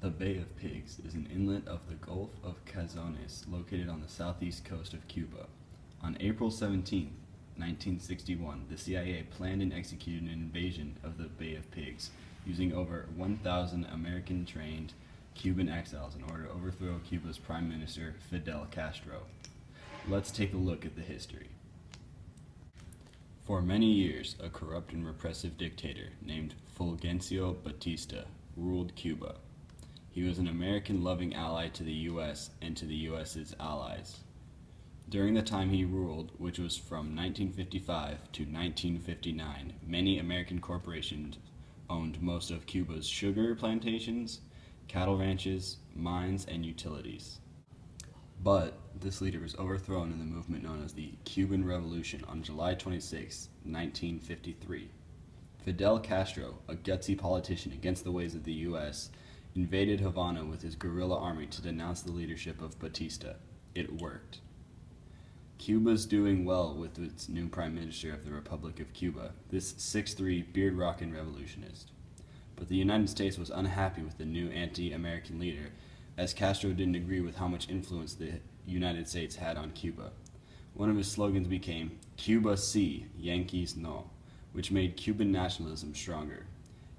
The Bay of Pigs is an inlet of the Gulf of Cazones located on the southeast coast of Cuba. On April 17, 1961, the CIA planned and executed an invasion of the Bay of Pigs using over 1,000 American-trained Cuban exiles in order to overthrow Cuba's Prime Minister, Fidel Castro. Let's take a look at the history. For many years, a corrupt and repressive dictator named Fulgencio Batista ruled Cuba. He was an American-loving ally to the U.S. and to the U.S.'s allies. During the time he ruled, which was from 1955 to 1959, many American corporations owned most of Cuba's sugar plantations, cattle ranches, mines, and utilities. But this leader was overthrown in the movement known as the Cuban Revolution on July 26, 1953. Fidel Castro, a gutsy politician against the ways of the U.S., invaded Havana with his guerrilla army to denounce the leadership of Batista. It worked. Cuba's doing well with its new Prime Minister of the Republic of Cuba, this 6'3" beard-rockin' revolutionist. But the United States was unhappy with the new anti-American leader, as Castro didn't agree with how much influence the United States had on Cuba. One of his slogans became, "Cuba sí, Yankees no," which made Cuban nationalism stronger.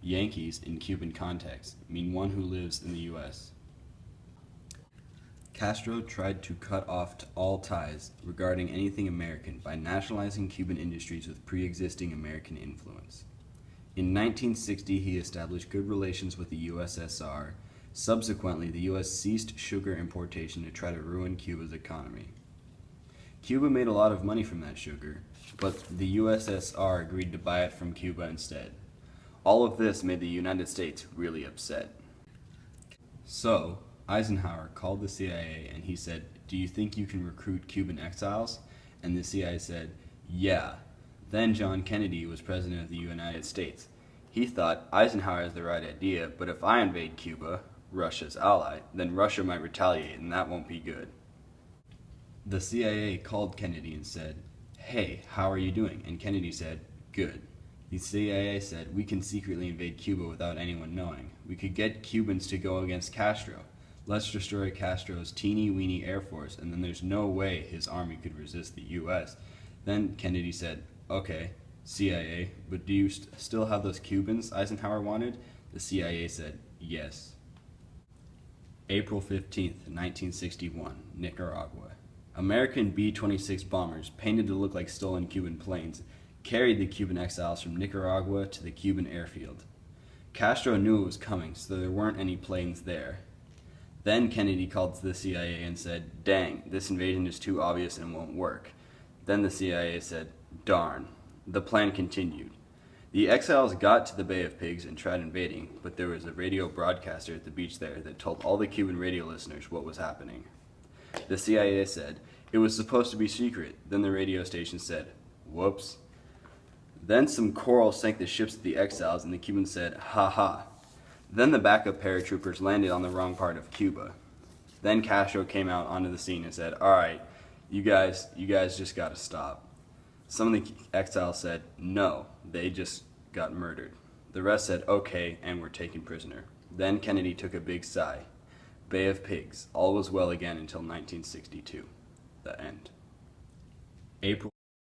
Yankees, in Cuban context, mean one who lives in the U.S. Castro tried to cut off all ties regarding anything American by nationalizing Cuban industries with pre-existing American influence. In 1960, he established good relations with the USSR. Subsequently, the U.S. ceased sugar importation to try to ruin Cuba's economy. Cuba made a lot of money from that sugar, but the USSR agreed to buy it from Cuba instead. All of this made the United States really upset. So, Eisenhower called the CIA and he said, "Do you think you can recruit Cuban exiles?" And the CIA said, "Yeah." Then John Kennedy was president of the United States. He thought Eisenhower has the right idea, but if I invade Cuba, Russia's ally, then Russia might retaliate and that won't be good. The CIA called Kennedy and said, "Hey, how are you doing?" And Kennedy said, "Good." The CIA said, "We can secretly invade Cuba without anyone knowing. We could get Cubans to go against Castro. Let's destroy Castro's teeny-weeny air force, and then there's no way his army could resist the U.S. Then Kennedy said, "Okay, CIA, but do you still have those Cubans Eisenhower wanted?" The CIA said, "Yes." April 15th, 1961, Nicaragua. American B-26 bombers, painted to look like stolen Cuban planes, carried the Cuban exiles from Nicaragua to the Cuban airfield. Castro knew it was coming, so there weren't any planes there. Then Kennedy called to the CIA and said, "Dang, this invasion is too obvious and won't work." Then the CIA said, "Darn." The plan continued. The exiles got to the Bay of Pigs and tried invading, but there was a radio broadcaster at the beach there that told all the Cuban radio listeners what was happening. The CIA said, "It was supposed to be secret." Then the radio station said, "Whoops." Then some coral sank the ships of the exiles, and the Cubans said, "Ha ha." Then the backup paratroopers landed on the wrong part of Cuba. Then Castro came out onto the scene and said, "Alright, you guys just gotta stop." Some of the exiles said, "No, they just got murdered." The rest said, "Okay," and were taken prisoner. Then Kennedy took a big sigh. Bay of Pigs, all was well again until 1962. The end. April